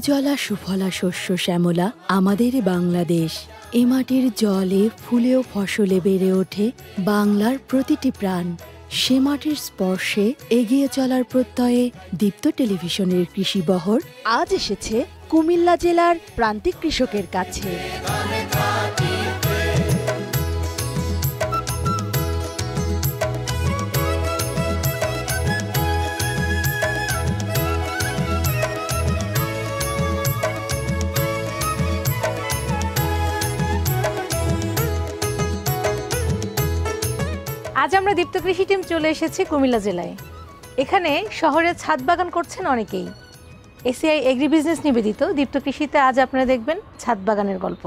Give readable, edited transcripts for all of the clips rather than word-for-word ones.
উজ্জ্বলা সুফলা শস্য শ্যামলা আমাদের বাংলাদেশ। এ মাটির জলে ফুলে ও ফসলে বেড়ে ওঠে বাংলার প্রতিটি প্রাণ। সে মাটির স্পর্শে এগিয়ে চলার প্রত্যয়ে দীপ্ত টেলিভিশনের কৃষি বহর আজ এসেছে কুমিল্লা জেলার প্রান্তিক কৃষকের কাছে। আজ আমরা দীপ্ত কৃষি টিম চলে এসেছি কুমিল্লা জেলায়। এখানে শহরে ছাদ বাগান করছেন অনেকেই। এসিআই এগ্রি বিজনেস নিবেদিত দীপ্ত কৃষিতে আজ আপনারা দেখবেন ছাদ বাগানের গল্প।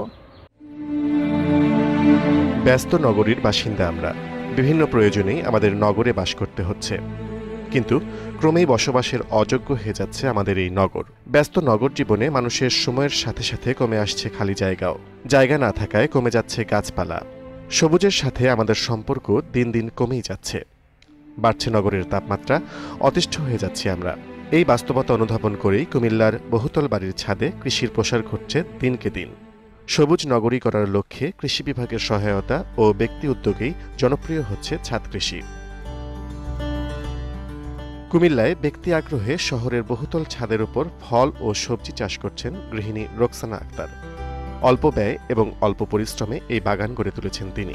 ব্যস্ত নগরীর বাসিন্দা আমরা, বিভিন্ন প্রয়োজনেই আমাদের নগরে বাস করতে হচ্ছে, কিন্তু ক্রমেই বসবাসের অযোগ্য হয়ে যাচ্ছে আমাদের এই নগর। ব্যস্ত নগর জীবনে মানুষের সময়ের সাথে সাথে কমে আসছে খালি জায়গাও। জায়গা না থাকায় কমে যাচ্ছে গাছপালা। সবুজের সাথে আমাদের সম্পর্ক দিন দিন কমেই যাচ্ছে। বাড়ছে নগরের তাপমাত্রা, অতিষ্ঠ হয়ে যাচ্ছি আমরা। এই বাস্তবতা অনুধাবন করেই কুমিল্লার বহুতল বাড়ির ছাদে কৃষির প্রসার ঘটছে দিনকে দিন। সবুজ নগরী করার লক্ষ্যে কৃষি বিভাগের সহায়তা ও ব্যক্তি উদ্যোগেই জনপ্রিয় হচ্ছে ছাদ কৃষি। কুমিল্লায় ব্যক্তি আগ্রহে শহরের বহুতল ছাদের উপর ফল ও সবজি চাষ করছেন গৃহিণী রোকসানা আক্তার। অল্প ব্যয় এবং অল্প পরিশ্রমে এই বাগান গড়ে তুলেছেন তিনি।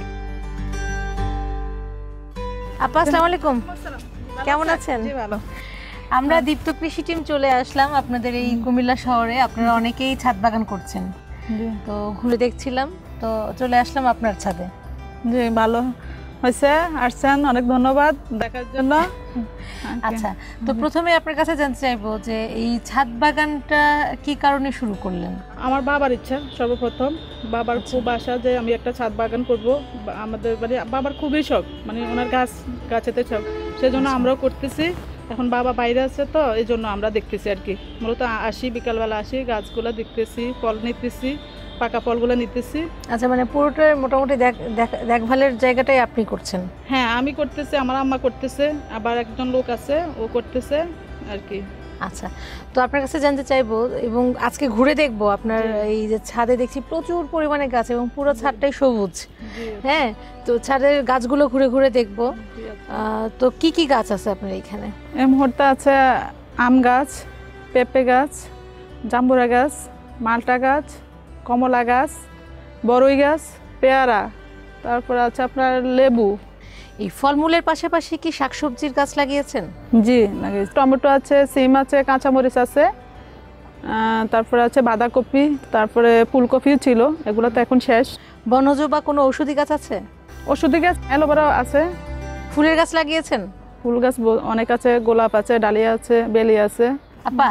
আপা আসসালামু আলাইকুম, কেমন আছেন? ভালো। আমরা দীপ্ত কৃষি টিম চলে আসলাম আপনাদের এই কুমিল্লা শহরে। আপনারা অনেকেই ছাদ বাগান করছেন, তো ঘুরে দেখছিলাম, তো চলে আসলাম আপনার ছাদে। জি ভালো হয়েছে, আসছেন, অনেক ধন্যবাদ দেখার জন্য। আচ্ছা, তো প্রথমে আপনার কাছে জানতে চাইবো যে এই ছাদ বাগানটা কি কারণে শুরু করলেন? আমার বাবার ইচ্ছা, সর্বপ্রথম বাবার খুব আশা যে আমি একটা ছাদ বাগান করব। আমাদের বাড়ি বাবার খুবই শখ, মানে ওনার গাছেতে শখ, সেজন্য আমরাও করতেছি। এখন বাবা বাইরে আছে, তো এই জন্য আমরা দেখতেছি আর কি। মূলত আসি, বিকালবেলা আসি, গাছগুলো দেখতেছি, ফল নিতেছি, পাকা ফলগুলো নিতেছি। আচ্ছা, মানে পুরোটাই মোটামুটি দেখভালের জায়গাটাই আপনি করছেন? হ্যাঁ, আমি করতেছি, আমার আম্মা করতেছে, আবার একজন লোক আছে ও করতেছে আর কি। আচ্ছা, তো আপনার কাছে জানতে চাইবো এবং আজকে ঘুরে দেখবো আপনার এই যে ছাদে দেখছি প্রচুর পরিমাণে গাছ এবং পুরো ছাদটাই সবুজ। হ্যাঁ, তো ছাদের গাছগুলো ঘুরে ঘুরে দেখবো। তো কি কি গাছ আছে আপনার এখানে? এই মুহূর্তে আছে আম গাছ, পেঁপে গাছ, জাম্বুরা গাছ, মালটা গাছ, কমলা গাছ, বড়ই গাছ, পেয়ারা, তারপর আছে আপনার লেবু। এই ফলমূলের পাশাপাশি কি শাকসবজির গাছ লাগিয়েছেন? জি লাগিয়েছি। টমেটো আছে, সিম আছে, কাঁচামরিচ আছে, তারপরে আছে বাঁধাকপি, তারপরে ফুলকপিও ছিল, এগুলো তো এখন শেষ। বনজ বা কোনো ঔষধি গাছ আছে? ওষুধি গাছ অ্যালোভেরা আছে। ফুলের গাছ লাগিয়েছেন? ফুল গাছ অনেক আছে, গোলাপ আছে, ডালিয়া আছে, বেলি আছে। আপা,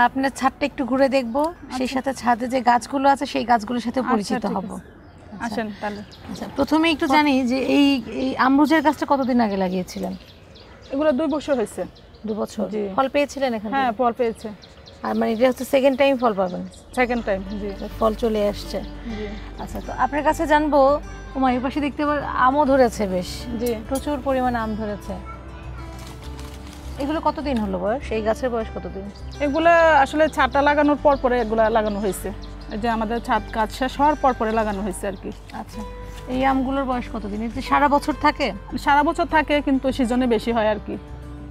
আপনার ছাদটা একটু ঘুরে দেখবো, সেই সাথে ছাদে যে গাছগুলো আছে সেই গাছগুলোর সাথে পরিচিত হব। আসেন তাহলে। আচ্ছা, প্রথমে একটু জানি যে এই আমরুজের গাছটা কতদিন আগে লাগিয়েছিলেন? এগুলো 2 বছর হয়েছে। 2 বছর? ফল পেয়েছিলেন এখানে? হ্যাঁ, ফল পেয়েছে। আর মানে এটা হচ্ছে সেকেন্ড টাইম ফল পাবেন? সেকেন্ড টাইম, জি। ফল চলে আসছে। আচ্ছা, তো আপনার কাছে জানবো, ওমা এই পাশে দেখতে পার আমও ধরেছে বেশ। জি, প্রচুর পরিমাণে আম ধরেছে। এগুলো কতদিন হলো বয়স? এই গাছের বয়স কতদিন? এগুলো আসলে ছাদটা লাগানোর পর পরে এগুলা লাগানো হয়েছে, এই যে আমাদের ছাদ কাজ শেষ হওয়ার পর পরে লাগানো হয়েছে আর কি। আচ্ছা, এই আমগুলোর বয়স কতদিন? এতে সারা বছর থাকে? সারা বছর থাকে, কিন্তু সিজনে বেশি হয় আর কি।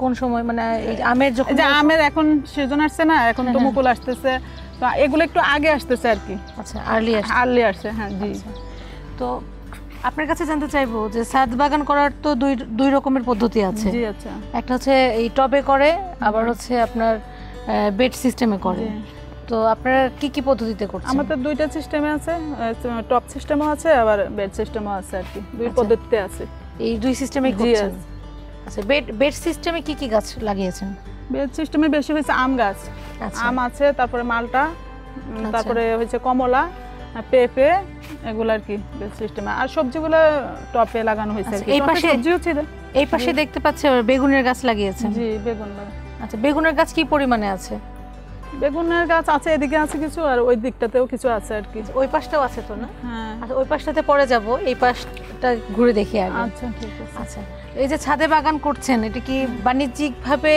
কোন সময়? মানে এই আমের যখন, যে আমের এখন সিজন আসছে না, এখন তো মুকুল আসতেছে, তো এগুলো একটু আগে আসতেছে আর কি। আচ্ছা, আর্লি আসছে। হ্যাঁ জি। তো আপনার কাছে জানতে চাইবো যে ছাদ বাগান করার তো দুই রকমের পদ্ধতি আছে। জি, আচ্ছা। একটা হচ্ছে এই টবে করে, আবার হচ্ছে আপনার বেড সিস্টেমে করে। তো আপনারা কি কি পদ্ধতিতে করছেন? আমাদের 2টা সিস্টেমে আছে, টপ সিস্টেমও আছে, আবার বেড সিস্টেমও আছে আর কি। 2 পদ্ধতিতে আছে। এই 2 সিস্টেমে করছেন? আচ্ছা, বেড সিস্টেমে কি কি গাছ লাগিয়েছেন? বেড সিস্টেমে বেশি হয়েছে আম গাছ। আম আছে, তারপরে মালটা, তারপরে হচ্ছে কমলা, পেঁপে, এগুলো আর কি বেড সিস্টেমে। আর সবজিগুলো টপে লাগানো হয়েছে। এই পাশে সবজিও ছিল। এই পাশে দেখতে পাচ্ছি বেগুনের গাছ লাগিয়েছেন? জি, বেগুন। আচ্ছা, বেগুনের গাছ কি পরিমাণে আছে? বেগুনের গাছ আছে, এদিকে আছে কিছু, আর ওই দিকটাতেও কিছু আছে আর কি। ওই পাশটাও আছে তো না? হ্যাঁ আচ্ছা, ওই পাশটাতে পরে যাব, এই পাশটা ঘুরে দেখি আগে। আচ্ছা ঠিক আছে। আচ্ছা, এই যে ছাদে বাগান করছেন, এটা কি বাণিজ্যিকভাবে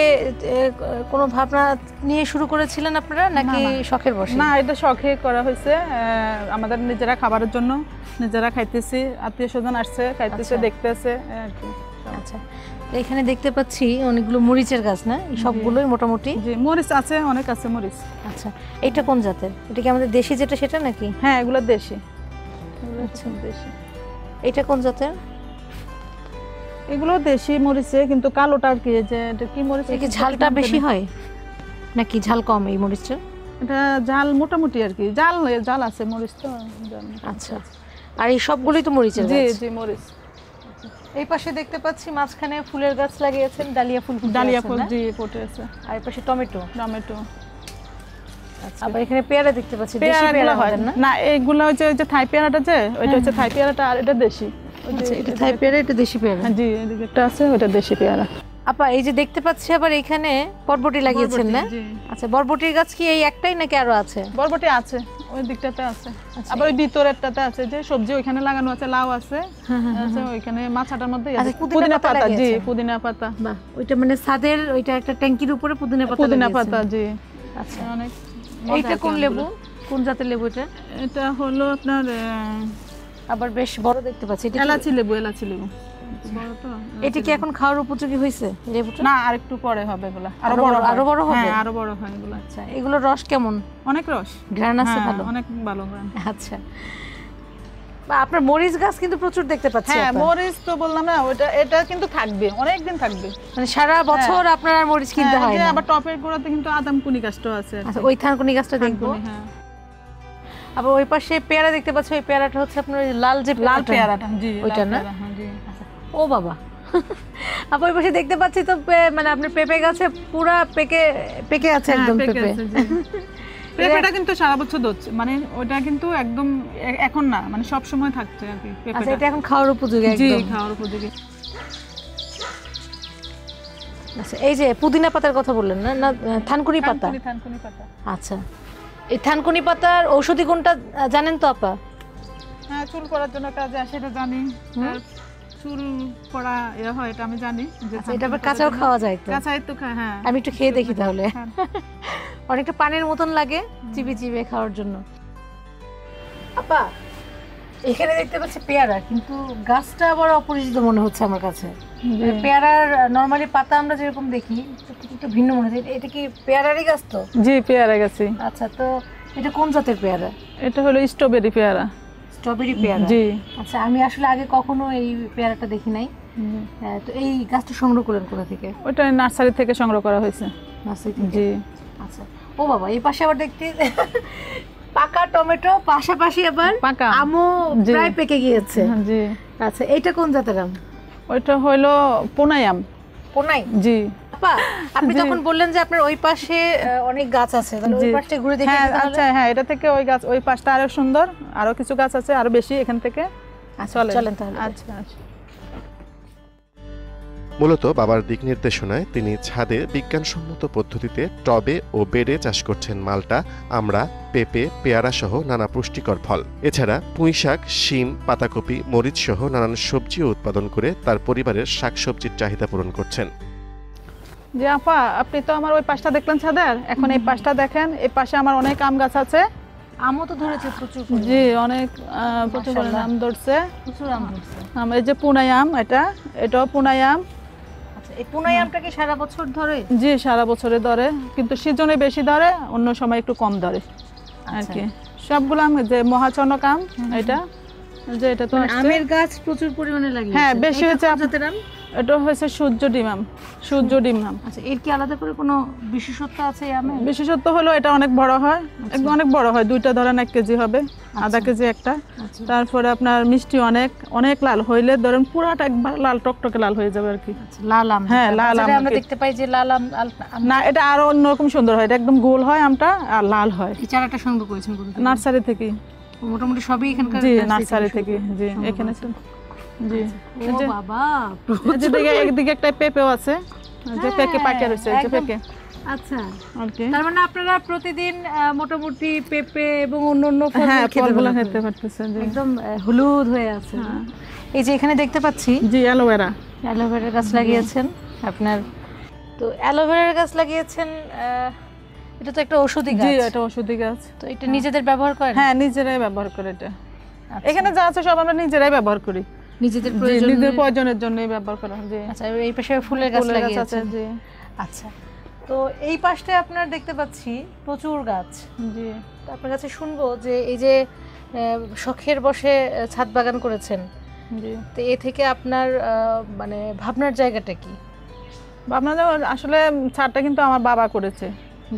কোনো ভাবনা নিয়ে শুরু করেছিলেন আপনারা, নাকি শখের বশে? না, এটা শখে করা হয়েছে, আমাদের নিজেরা খাবারের জন্য, নিজেরা খাইতেছি, আত্মীয় স্বজন আসছে খাইতেছে, দেখতেছে আর কি। আচ্ছা, এখানে দেখতে পাচ্ছি অনেকগুলো মরিচের গাছ, না? এই সবগুলোই মোটামুটি? জি, মরিচ আছে, অনেক আছে মরিচ। আচ্ছা, এটা কোন জাতের? এটা কি আমাদের দেশি যেটা সেটা নাকি? হ্যাঁ, এগুলো দেশি। আচ্ছা, দেশি। এটা কোন জাতের? এগুলো দেশি মরিচে, কিন্তু কালোটা আর কি, যে এটা কি মরিচ, কি ঝালটা বেশি হয় নাকি ঝাল কম এই মরিচটা? এটা ঝাল মোটামুটি আর কি, ঝাল আছে মরিচ তো। আচ্ছা, আর এই সবগুলোই তো মরিচের জি গাছ? জি, মরিচ। এই পাশে দেখতে পাচ্ছি মাঝখানে ফুলের গাছ লাগিয়েছেন, ডালিয়া ফুল। ডালিয়া ফুল, জি, ফুটে আছে। আর এই পাশে টমেটো। আচ্ছা, আবার এখানে পেয়ারা দেখতে পাচ্ছি, দেশি পেয়ারা পেয়ারা হয় না? না, এগুলো হচ্ছে ওই যে থাই পেয়ারাটা, যে ওইটা হচ্ছে থাই পেয়ারাটা, আর এটা দেশি। আচ্ছা, এটা থাই পেয়ারা, এটা দেশি পেয়ারা। জি, এদিকে একটা আছে, ওইটা দেশি পেয়ারা। আপা, এই যে দেখতে পাচ্ছি আবার এখানে বরবটি লাগিয়েছেন, না? জি। আচ্ছা, বরবটির গাছ কি এই একটাই নাকি আরো আছে? বরবটি আছে, ওই দিকটাতে আছে, আবার ওই ভিতরেরটাতে আছে, যে সবজি ওইখানে লাগানো আছে, লাউ আছে, আছে ওইখানে মাছাটার মধ্যে আছে পুদিনা পাতা। জি, পুদিনা পাতা। বাহ, ওইটা মানে ছাদের ওইটা একটা ট্যাঙ্কির উপরে পুদিনা পাতা। জি। আচ্ছা, অনেক। এইটা কোন লেবু, কোন জাতের লেবু এটা? এটা হলো আপনার আবার বেশ বড় দেখতে পাচ্ছি, এটা এলাচি লেবু। বড় তো। এটা কি এখন খাওয়ার উপযোগী হয়েছে লেবুটা? না, আরেকটু পরে হবে এগুলা, আরো বড় হবে। হ্যাঁ, আরো বড় হয় এগুলা। আচ্ছা, এগুলোর রস কেমন? অনেক রস, ঘ্রাণ আছে ভালো? অনেক ভালো হয়। আচ্ছা, বা আপনার মরিচ গাছ কিন্তু প্রচুর দেখতে পাচ্ছি। হ্যাঁ, মরিচ তো বললাম না, এটা কিন্তু থাকবে, অনেক দিন থাকবে, মানে সারা বছর আপনার আর মরিচ কিনতে হয় না। আবার টপের গোড়াতে কিন্তু আদামকুনি গাছটা আছে। আচ্ছা, ওই থানকুনি গাছটা দেখবো। হ্যাঁ, আবার ওই পাশে পেয়ারা দেখতে পাচ্ছি, ওই পেয়ারাটা হচ্ছে আপনার লাল যে লাল পেয়ারাটা। জি, ওইটা না? জি। ও বাবা, আবার ওই পাশে দেখতে পাচ্ছি তো মানে আপনার পেঁপে গাছে পুরা পেকে আছে একদম পেঁপে। পেঁপেটা কিন্তু সারা বছর ধরছে, মানে ওটা কিন্তু একদম এখন না, মানে সব সময় থাকছে আর কি পেঁপেটা। আচ্ছা, এটা এখন খাওয়ার উপযোগী একদম? জি, খাওয়ার উপযোগী। আচ্ছা, এই যে পুদিনা পাতার কথা বললেন না, না থানকুনি পাতা? থানকুনি পাতা। আচ্ছা, এই থানকুনি পাতার ঔষধি গুণটা জানেন তো আপা? হ্যাঁ, চুল পড়ার জন্য কাজে আসে, এটা জানি। চুল পড়া হয়, এটা আমি জানি। এটা আবার কাঁচাও খাওয়া যায় তো? কাঁচাই তো খায়, হ্যাঁ। আমি একটু খেয়ে দেখি তাহলে। অনেকটা পানির মতন লাগে চিবিয়ে খাওয়ার জন্য। আপা, এখানে দেখতে পাচ্ছি পেয়ারা, কিন্তু গাছটা আবার অপরিচিত মনে হচ্ছে আমার কাছে। পেয়ারার নরমালি পাতা আমরা যেরকম দেখি, একটু ভিন্ন মনে হচ্ছে। এটা কি পেয়ারারই গাছ তো? জি, পেয়ারা গাছ। আচ্ছা, তো এটা কোন জাতের পেয়ারা? এটা হলো স্ট্রবেরি পেয়ারা। স্ট্রবেরি পেয়ারা? জি। আচ্ছা, আমি আসলে আগে কখনো এই পেয়ারাটা দেখি নাই। তো এই গাছটা সংগ্রহ করলেন কোথা থেকে? ওটা নার্সারি থেকে সংগ্রহ করা হয়েছে। নার্সারি থেকে? জি। আচ্ছা, ও বাবা, এই পাশে আবার দেখতে পাকা টমেটো, পাশাপাশি আবার আমও প্রায় পেকে গিয়েছে। জি। আচ্ছা, এইটা কোন জাতের আম? ওইটা হলো পোনাই আম। পোনাই? জি। আপা, আপনি যখন বললেন যে আপনার ওই পাশে অনেক গাছ আছে, তাহলে ওই পাশটা ঘুরে দেখি। হ্যাঁ, আচ্ছা, হ্যাঁ, এটা থেকে ওই গাছ, ওই পাশটা আরো সুন্দর, আরো কিছু গাছ আছে আরো বেশি এখান থেকে। চলেন তাহলে। আচ্ছা। মূলত বাবার দিক নির্দেশনায় তিনি ছাদে বিজ্ঞানসম্মত পদ্ধতিতে টবে ও বেডে চাষ করছেন মালটা, আমড়া, পেঁপে, পেয়ারা সহ নানা পুষ্টিকর ফল। এছাড়া পুঁইশাক, শিম, পাতাকপি, মরিচ সহ নানান সবজিও উৎপাদন করে তার পরিবারের শাকসবজির চাহিদা পূরণ করছেন। জি আপা, আপনি তো আমার ওই পাশটা দেখলেন ছাদের, এখন এই পাশটা দেখেন। এই পাশে আমার অনেক আম গাছ আছে। আমও তো ধরেছে প্রচুর? জি, অনেক প্রচুর আম ধরছে। প্রচুর আম ধরছে। এই যে পুনাই আম, এটাও পুনাই আম। এই পুনাই আমটা কি সারা বছর ধরে? জি, সারা বছরে ধরে, কিন্তু সিজনে বেশি ধরে, অন্য সময় একটু কম ধরে আর কি। সবগুলো আম, যে মহাচনক আম, এটা তো আমের গাছ প্রচুর পরিমাণে লাগে। হ্যাঁ, বেশি হয়েছে। এটা হয়েছে সূর্য ডিম আম। আচ্ছা, এর কি আলাদা করে কোনো বিশেষত্ব আছে এই আমের? বিশেষত্ব হলো এটা অনেক বড় হয়, একদম অনেক বড় হয়। দুইটা ধরেন 1 কেজি হবে, আধা কেজি একটা। তারপরে আপনার মিষ্টি অনেক লাল হইলে ধরেন পুরাটা একবার লাল টকটকে লাল হয়ে যাবে আর কি। লাল আম? হ্যাঁ, লাল আম আমরা দেখতে পাই যে লাল আম। না, এটা আরো অন্যরকম সুন্দর হয়, এটা একদম গোল হয় আমটা আর লাল হয়। এই চারাটা সংগ্রহ করেছেন কোথা থেকে? নার্সারি থেকে। মোটামুটি সবই এখানকার? জি, নার্সারি থেকে। জি, এখানে। জি। ও বাবা, একদিকে একটা পেঁপেও আছে, যে পেকে পাকে রয়েছে, যে পেকে। আচ্ছা, আর কি। তার মানে আপনারা প্রতিদিন মোটামুটি পেঁপে এবং অন্যান্য ফল হ্যাঁ, খেতে ফলগুলো পারবেন। খেতে পারতেছে, জি। একদম হলুদ হয়ে আছে। হ্যাঁ। এই যে এখানে দেখতে পাচ্ছি জি, অ্যালোভেরা। অ্যালোভেরার গাছ লাগিয়েছেন আপনার। তো অ্যালোভেরার গাছ লাগিয়েছেন, এটা তো একটা ঔষধি জি, গাছ। এটা ওষুধি গাছ। তো এটা নিজেদের ব্যবহার করেন? হ্যাঁ, নিজেরাই ব্যবহার করে এটা। আচ্ছা। এখানে যা আছে সব আমরা নিজেরাই ব্যবহার করি। নিজেদের জি, প্রয়োজন। নিজের প্রয়োজনের জন্যই ব্যবহার করা হয়। জি। আচ্ছা, এই পাশে ফুলের গাছ ফুলের গাছ আছে, লাগিয়েছেন। জি। আচ্ছা, তো এই পাশটায় আপনার দেখতে পাচ্ছি প্রচুর গাছ। জি। তো আপনার কাছে শুনবো যে এই যে শখের বসে ছাদ বাগান করেছেন, জি। তো এ থেকে আপনার মানে ভাবনার জায়গাটা কি? আপনাদের আসলে ছাদটা কিন্তু আমার বাবা করেছে।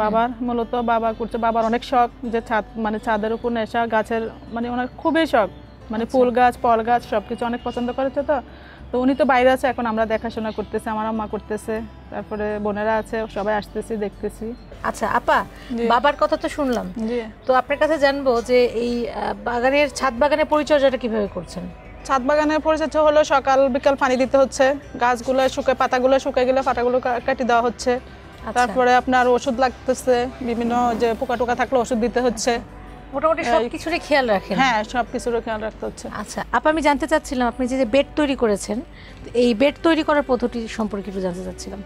বাবার মূলত বাবা করছে। বাবার অনেক শখ যে ছাদ, মানে ছাদের উপর নেশা, গাছের মানে ওনার খুবই শখ, মানে ফুল গাছ, ফল গাছ সবকিছু অনেক পছন্দ করেছে। তো উনি তো বাইরে আছে, এখন আমরা দেখাশোনা করতেছি, আমার আম্মা করতেছে, তারপরে বোনেরা আছে, সবাই আসতেছি, দেখতেছি। আচ্ছা আপা, বাবার কথা তো শুনলাম, জি। তো আপনার কাছে জানবো যে এই বাগানের ছাদ বাগানের পরিচর্যাটা কিভাবে করছেন? ছাদ বাগানের পরিচর্যা হলো সকাল বিকাল পানি দিতে হচ্ছে, গাছগুলো শুকায়, পাতাগুলো শুকিয়ে গেলে পাতাগুলো কাটি দেওয়া হচ্ছে। তারপরে আপনার ওষুধ লাগতেছে, বিভিন্ন যে পোকা টোকা থাকলে ওষুধ দিতে হচ্ছে। মোটামুটি সবকিছুরই খেয়াল রাখেন? হ্যাঁ, সবকিছুর খেয়াল রাখতে হচ্ছে। আচ্ছা আপা, আমি জানতে চাচ্ছিলাম আপনি যে বেড তৈরি করেছেন, এই বেড তৈরি করার পদ্ধতি সম্পর্কে একটু জানতে চাচ্ছিলাম।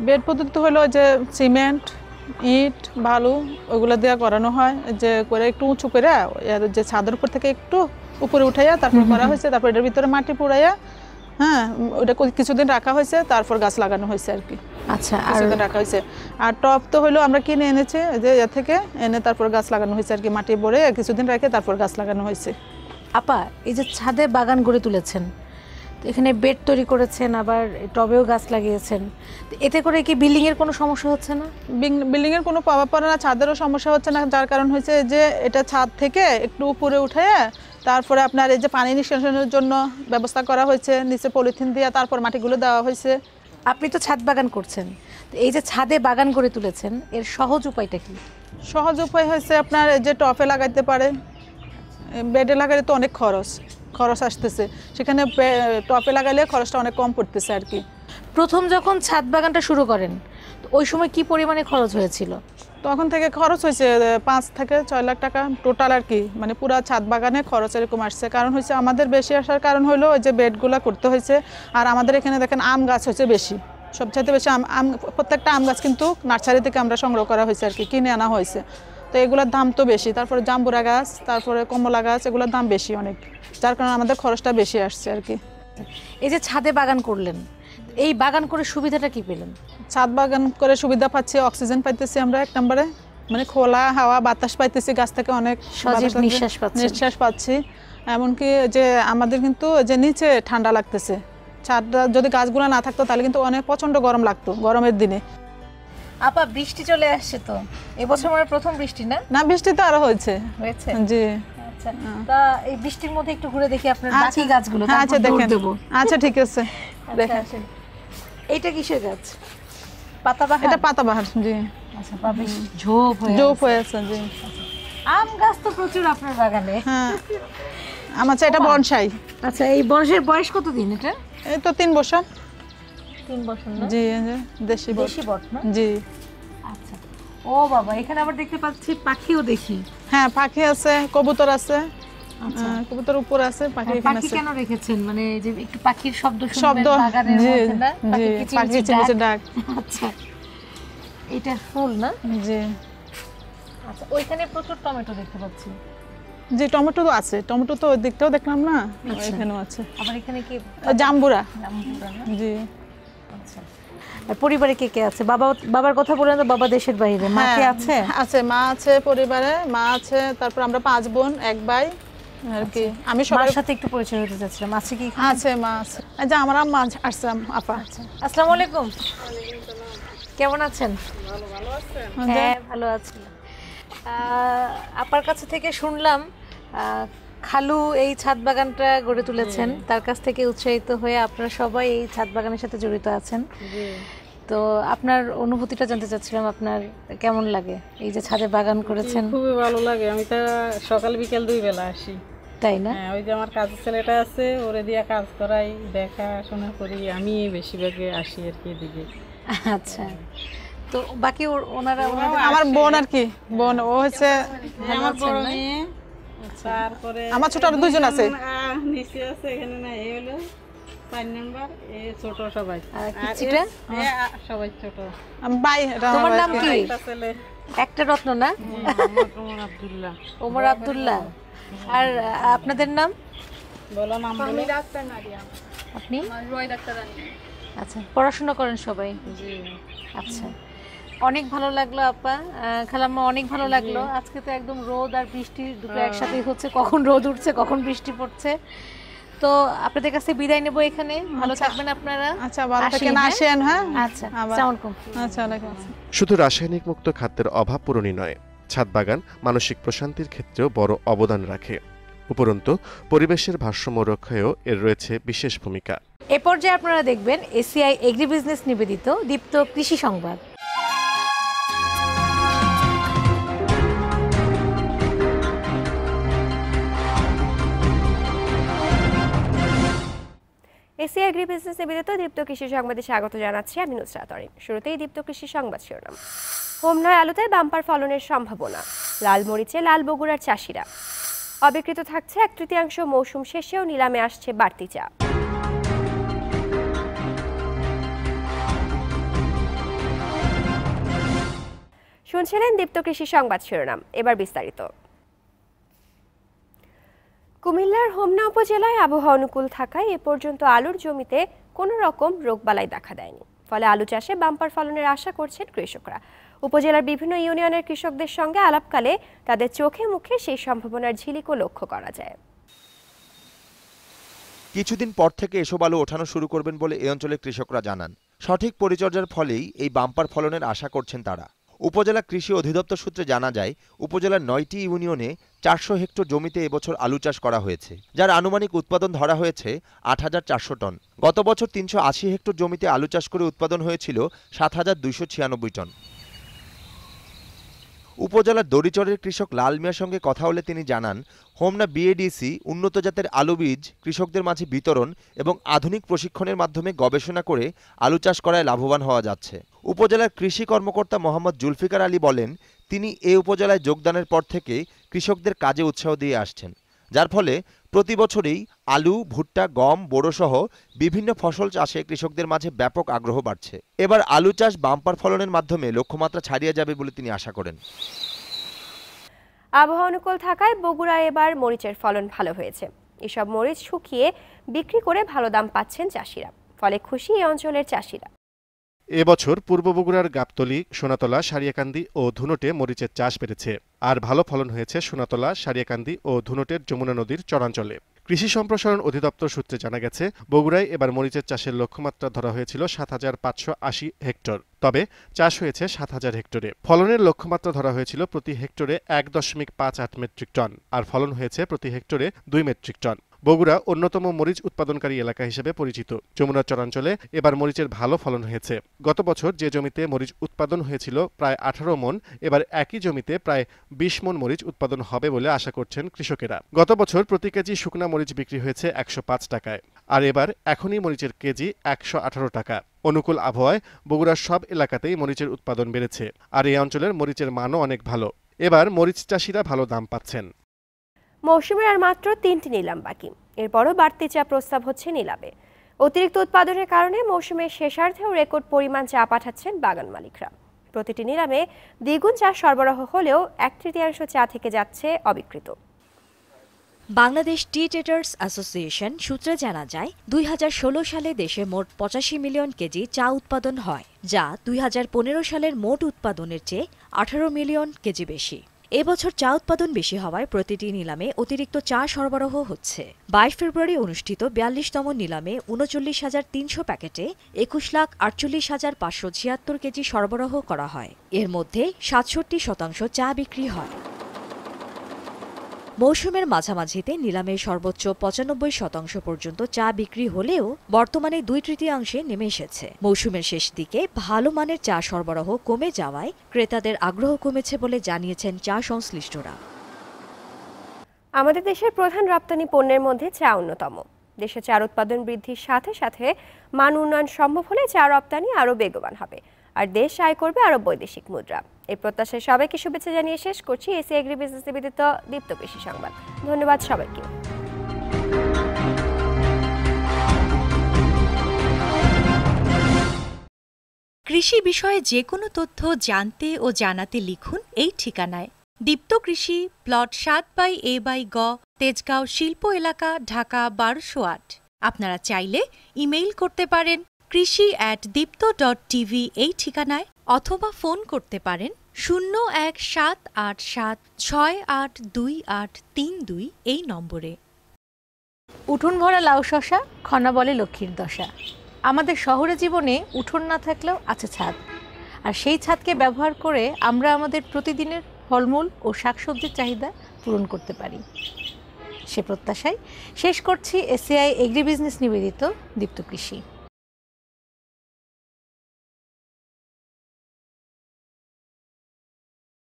বেড পদ্ধতি হলো যে সিমেন্ট, ইট, বালু ওগুলো দিয়ে করানো হয়, যে করে একটু উঁচু করে এর যে ছাদের উপর থেকে একটু উপরে উঠাইয়া তারপর করা হয়েছে। তারপর এটার ভিতরে মাটি পুড়াইয়া, হ্যাঁ, ওটা কিছুদিন রাখা হয়েছে, তারপর গাছ লাগানো হয়েছে আর কি। আচ্ছা, আর কিছুদিন রাখা হয়েছে। আর টব তো হলো আমরা কিনে এনেছি, যে এ থেকে এনে তারপর গাছ লাগানো হয়েছে আর কি, মাটি ভরে কিছুদিন রেখে তারপর গাছ লাগানো হয়েছে। আপা, এই যে ছাদে বাগান গড়ে তুলেছেন, তো এখানে বেড তৈরি করেছেন, আবার টবেও গাছ লাগিয়েছেন, তো এতে করে কি বিল্ডিং এর কোনো সমস্যা হচ্ছে না? বিল্ডিং এর কোনো প্রভাব পড়ে না, ছাদেরও সমস্যা হচ্ছে না। যার কারণ হয়েছে যে এটা ছাদ থেকে একটু উপরে উঠে তারপরে আপনার এই যে পানি নিষ্কাশনের জন্য ব্যবস্থা করা হয়েছে, নিচে পলিথিন দিয়ে তারপর মাটিগুলো দেওয়া হয়েছে। আপনি তো ছাদ বাগান করছেন, তো এই যে ছাদে বাগান গড়ে তুলেছেন, এর সহজ উপায়টা কি? সহজ উপায় হয়েছে আপনার এই যে টপে লাগাইতে পারে, বেডে লাগালে তো অনেক খরচ আসতেছে, সেখানে টপে লাগালে খরচটা অনেক কম পড়তেছে আর কি। প্রথম যখন ছাদ বাগানটা শুরু করেন, তো ওই সময় কি পরিমাণে খরচ হয়েছিল? তখন থেকে খরচ হয়েছে 5 থেকে 6 লাখ টাকা টোটাল আর কি, মানে পুরো ছাদ বাগানে খরচ এরকম আসছে। কারণ হচ্ছে আমাদের বেশি আসার কারণ হলো ওই যে বেডগুলো করতে হয়েছে। আর আমাদের এখানে দেখেন আম গাছ হচ্ছে বেশি, সবচাইতে বেশি আম, প্রত্যেকটা আম গাছ কিন্তু নার্সারি থেকে আমরা সংগ্রহ করা হয়েছে আর কি, কিনে আনা হয়েছে। তো এগুলোর দাম তো বেশি, তারপরে জাম্বুরা গাছ, তারপরে কমলা গাছ, এগুলোর দাম বেশি অনেক, যার কারণে আমাদের খরচটা বেশি আসছে আর কি। এই যে ছাদে বাগান করলেন, এই বাগান করে সুবিধাটা কি পেলেন? ছাদ বাগান করে সুবিধা পাচ্ছি, অক্সিজেন পাইতেছি আমরা এক নম্বরে, মানে খোলা হাওয়া বাতাস পাইতেছি, গাছ থেকে অনেক সজীব নিঃশ্বাস পাচ্ছি। এমনকি যে আমাদের কিন্তু যে নিচে ঠান্ডা লাগতেছে, ছাদটা যদি গাছগুলো না থাকতো তাহলে কিন্তু অনেক প্রচন্ড গরম লাগতো গরমের দিনে। আপা, বৃষ্টি চলে আসছে তো, এবছর আমার প্রথম বৃষ্টি না? না, বৃষ্টি তো আরো হয়েছে। জি। আচ্ছা, তা এই বৃষ্টির মধ্যে একটু ঘুরে দেখি আপনার বাকি গাছগুলো। আচ্ছা দেখেন, আচ্ছা ঠিক আছে দেখেন। এইটা কিসের গাছ? পাতাবাহার? এটা পাতাবাহার, জি। আচ্ছা, বেশ ঝোপ হয়ে আছে, জি। আম গাছ তো প্রচুর আপনার বাগানে। হ্যাঁ, আমার এটা বনসাই। আচ্ছা, এই বয়সের বয়স কতদিন এটা? এই তো 3 বছর। 3 বছর না? জি, দেশি বট না? জি। আচ্ছা, ও বাবা, এখানে আবার দেখতে পাচ্ছি পাখিও দেখি। হ্যাঁ, পাখি আছে, কবুতর আছে। আচ্ছা, কবুতর উপর আছে, পাখি এখানে আছে। পাখি কেন রেখেছেন? মানে যে একটু পাখির শব্দ শুনবেন বাগানের মধ্যে না? পাখি কিচিরমিচির ডাক। আচ্ছা, এটা ফুল না? জি। আচ্ছা, ওইখানে প্রচুর টমেটো দেখতে পাচ্ছি। জি, টমেটো তো আছে, টমেটো তো ওই দিকটাও দেখলাম না, এখানেও আছে। আবার এখানে কি জাম্বুরা? জাম্বুরা না? জি। আচ্ছা, আর পরিবারে কে কে আছে? বাবার কথা বলেন তো, বাবা দেশের বাইরে, মা কে আছে? আছে, মা আছে পরিবারে, মা আছে, তারপর আমরা 5 বোন 1 ভাই আর কি। আমি সবার সাথে একটু পরিচয় হতে চাচ্ছিলাম। আছে কি? আছে, মা আছে। এই যে আমার আম্মা আসছে, আপা। আসসালামু আলাইকুম। কেমন আছেন? ভালো আছেন? হ্যাঁ, ভালো আছি। আপার কাছে থেকে শুনলাম খালু এই ছাদ বাগানটা গড়ে তুলেছেন, তার কাছ থেকে উৎসাহিত হয়ে আপনারা সবাই এই ছাদ বাগানের সাথে জড়িত আছেন। তো আপনার অনুভূতিটা জানতে চাচ্ছিলাম, আপনার কেমন লাগে এই যে ছাদে বাগান করেছেন? খুবই ভালো লাগে, আমি তো সকাল বিকেল 2 বেলা আসি। তাই না? হ্যাঁ, ওই যে আমার কাজের ছেলেটা আছে, ওরে দিয়ে কাজ করাই, দেখাশোনা করি, আমি বেশিরভাগে আসি আর কি এদিকে। আচ্ছা, তো বাকি ওনারা আমার বোন আর কি বোন ও হচ্ছে আমার বড় মেয়ে তারপরে আমার ছোট আরো দুইজন আছে নিচে আছে এখানে না এই হলো 4 নাম্বার এই ছোট সবাই আর কিচিটা সবাই ছোট আমি ভাই এটা তোমার নাম কি একটা ছেলে একটা রত্ন না ওমর আব্দুল্লাহ ওমর আব্দুল্লাহ আর আপনাদের নাম বলো নাম বলো আপনি আচ্ছা পড়াশোনা করেন সবাই আচ্ছা অনেক ভালো লাগলো আপা খালাম্মা অনেক ভালো লাগলো আজকে তো একদম রোদ আর বৃষ্টি দুটো একসাথে হচ্ছে কখন রোদ উঠছে কখন বৃষ্টি পড়ছে তো আপনাদের কাছে বিদায় নেব এখানে ভালো থাকবেন আপনারা আচ্ছা ভালো থাকেন আসেন হ্যাঁ আচ্ছা আসসালামু আলাইকুম আচ্ছা ওয়ালাইকুম আসসালাম শুধু রাসায়নিক মুক্ত খাদ্যের অভাব পূরণই নয়, ছাদ বাগান মানসিক প্রশান্তির ক্ষেত্রেও বড় অবদান রাখে। উপরন্তু পরিবেশের ভারসাম্য রক্ষায়ও এর রয়েছে বিশেষ ভূমিকা। এ পর্যায়ে আপনারা দেখবেন এসিআই এগ্রি বিজনেস নিবেদিত দীপ্ত কৃষি সংবাদ। এসিআই এগ্রি বিজনেস নিবেদিত দীপ্ত কৃষি সংবাদে স্বাগত জানাচ্ছি আমি নুসরাত অরিন। শুরুতেই দীপ্ত কৃষি সংবাদ শিরোনাম। হোমনায় আলুতে বাম্পার ফলনের সম্ভাবনা, লাল মরিচে লাল বগুড়ার চাষিরা। অবিকৃত থাকছে 1/3 মৌসুম শেষেও নিলামে আসছে বাড়তি চাপ। শুনছিলেন দীপ্ত কৃষি সংবাদ শিরোনাম, এবার বিস্তারিত। কুমিল্লার হোমনা উপজেলায় আবহাওয়া অনুকূল থাকায় এ পর্যন্ত আলুর জমিতে কোনো রকম রোগবালাই দেখা দেয়নি, ফলে আলু চাষে বাম্পার ফলনের আশা করছেন কৃষকরা। উপজেলার বিভিন্ন ইউনিয়নের কৃষকদের সঙ্গে আলাপকালে তাদের চোখে মুখে সেই সম্ভাবনার ঝিলিকও লক্ষ্য করা যায়। কিছুদিন পর থেকে এসব আলু ওঠানো শুরু করবেন বলে এই অঞ্চলের কৃষকরা জানান। সঠিক পরিচর্যার ফলেই এই বাম্পার ফলনের আশা করছেন তারা। উপজেলা কৃষি অধিদপ্তর সূত্রে জানা যায়, উপজেলার 9টি ইউনিয়নে 400 হেক্টর জমিতে এবছর আলু চাষ করা হয়েছে, যার আনুমানিক উৎপাদন ধরা হয়েছে 8,400 টন। গত বছর 380 হেক্টর জমিতে আলু চাষ করে উৎপাদন হয়েছিল 7,296 টন। উপজেলার দড়িচরের কৃষক লাল মিয়ার সঙ্গে কথা বলে তিনি জানান, হোমনা বিএডিসি উন্নত জাতের আলু বীজ কৃষকদের মাঝে বিতরণ এবং আধুনিক প্রশিক্ষণের মাধ্যমে গবেষণা করে আলু চাষ করায় লাভবান হওয়া যাচ্ছে। উপজেলার কৃষি কর্মকর্তা মোহাম্মদ জুলফিকার আলী বলেন, তিনি এ উপজেলায় যোগদানের পর থেকে কৃষকদের কাজে উৎসাহ দিয়ে আসছেন, যার ফলে প্রতি বছরই আলু, ভুট্টা, গম, বোরো সহ বিভিন্ন ফসল চাষে কৃষকদের মাঝে ব্যাপক আগ্রহ বাড়ছে। এবার আলু চাষ বাম্পার ফলনের মাধ্যমে লক্ষ্যমাত্রা ছাড়িয়ে যাবে বলে তিনি আশা করেন। আবহাওয়া অনুকূল থাকায় বগুড়ায় এবার মরিচের ফলন ভালো হয়েছে। এসব মরিচ শুকিয়ে বিক্রি করে ভালো দাম পাচ্ছেন চাষিরা, ফলে খুশি এই অঞ্চলের চাষিরা। এবছর পূর্ব বগুড়ার গাবতলী, সোনাতলা, সারিয়াকান্দি ও ধুনটে মরিচের চাষ বেড়েছে। আর ভালো ফলন হয়েছে সোনাতলা, সারিয়াকান্দি ও ধুনটের যমুনা নদীর চরাঞ্চলে। কৃষি সম্প্রসারণ অধিদপ্তর সূত্রে জানা গেছে, বগুড়ায় এবার মরিচের চাষের লক্ষ্যমাত্রা ধরা হয়েছিল 7,580 হেক্টর, তবে চাষ হয়েছে 7,000 হেক্টরে। ফলনের লক্ষ্যমাত্রা ধরা হয়েছিল প্রতি হেক্টরে 1.58 মেট্রিক টন, আর ফলন হয়েছে প্রতি হেক্টরে 2 মেট্রিক টন। বগুড়া অন্যতম মরিচ উৎপাদনকারী এলাকা হিসেবে পরিচিত। যমুনা চরাঞ্চলে এবার মরিচের ভালো ফলন হয়েছে। গত বছর যে জমিতে মরিচ উৎপাদন হয়েছিল প্রায় 18 মন, এবার একই জমিতে প্রায় 20 মন মরিচ উৎপাদন হবে বলে আশা করছেন কৃষকেরা। গত বছর প্রতি কেজি শুকনা মরিচ বিক্রি হয়েছে 105 টাকায়, আর এবার এখনই মরিচের কেজি 118 টাকা। অনুকূল আবহাওয়ায় বগুড়ার সব এলাকাতেই মরিচের উৎপাদন বেড়েছে, আর এই অঞ্চলের মরিচের মানও অনেক ভালো। এবার মরিচ চাষিরা ভালো দাম পাচ্ছেন। মৌসুমের আর মাত্র 3টি নিলাম বাকি, এরপরও বাড়তি চাপ প্রস্তাব হচ্ছে নিলামে। অতিরিক্ত উৎপাদনের কারণে মৌসুমের শেষার্ধেও রেকর্ড পরিমাণ চা পাঠাচ্ছেন বাগান মালিকরা। প্রতিটি নিলামে দ্বিগুণ চা সরবরাহ হলেও 1/3 চা থেকে যাচ্ছে অবিকৃত। বাংলাদেশ টি ট্রেডার্স অ্যাসোসিয়েশন সূত্রে জানা যায়, 2016 সালে দেশে মোট 85 মিলিয়ন কেজি চা উৎপাদন হয়, যা 2015 সালের মোট উৎপাদনের চেয়ে 18 মিলিয়ন কেজি বেশি। এবছর চা উৎপাদন বেশি হওয়ায় প্রতিটি নিলামে অতিরিক্ত চা সরবরাহ হচ্ছে। 22 ফেব্রুয়ারি অনুষ্ঠিত 42তম নিলামে 39,300 প্যাকেটে 21,48,576 কেজি সরবরাহ করা হয়। এর মধ্যে 67% চা বিক্রি হয়। মৌসুমের মাঝামাঝিতে নিলামের সর্বোচ্চ 95% পর্যন্ত চা বিক্রি হলেও বর্তমানে 2/3 নেমে এসেছে। মৌসুমের শেষ দিকে ভালো মানের চা সরবরাহ কমে যাওয়ায় ক্রেতাদের আগ্রহ কমেছে বলে জানিয়েছেন চা সংশ্লিষ্টরা। আমাদের দেশের প্রধান রপ্তানি পণ্যের মধ্যে চা অন্যতম। দেশে চা উৎপাদন বৃদ্ধির সাথে সাথে মান উন্নয়ন সম্ভব হলে চা রপ্তানি আরও বেগবান হবে। আর দেশ আয় করবে আরও বৈদেশিক মুদ্রা। এই প্রত্যাশায় সবাইকে শুভেচ্ছা জানিয়ে শেষ করছি এসি এগ্রি বিজনেস নিবেদিত দীপ্ত কৃষি সংবাদ। ধন্যবাদ সবাইকে। কৃষি বিষয়ে যে কোনো তথ্য জানতে ও জানাতে লিখুন এই ঠিকানায়। দীপ্ত কৃষি, প্লট 7/A/গ, তেজগাঁও শিল্প এলাকা, ঢাকা 1208। আপনারা চাইলে ইমেইল করতে পারেন krishi@dipto.tv এই ঠিকানায়, অথবা ফোন করতে পারেন 017876828232 এই নম্বরে। উঠোন ভরা লাউ শশা, খনা বলে লক্ষ্মীর দশা। আমাদের শহরে জীবনে উঠোন না থাকলেও আছে ছাদ, আর সেই ছাদকে ব্যবহার করে আমরা আমাদের প্রতিদিনের ফলমূল ও শাকসবজির চাহিদা পূরণ করতে পারি। সে প্রত্যাশায় শেষ করছি এসিআই এগ্রি বিজনেস নিবেদিত দীপ্ত কৃষি।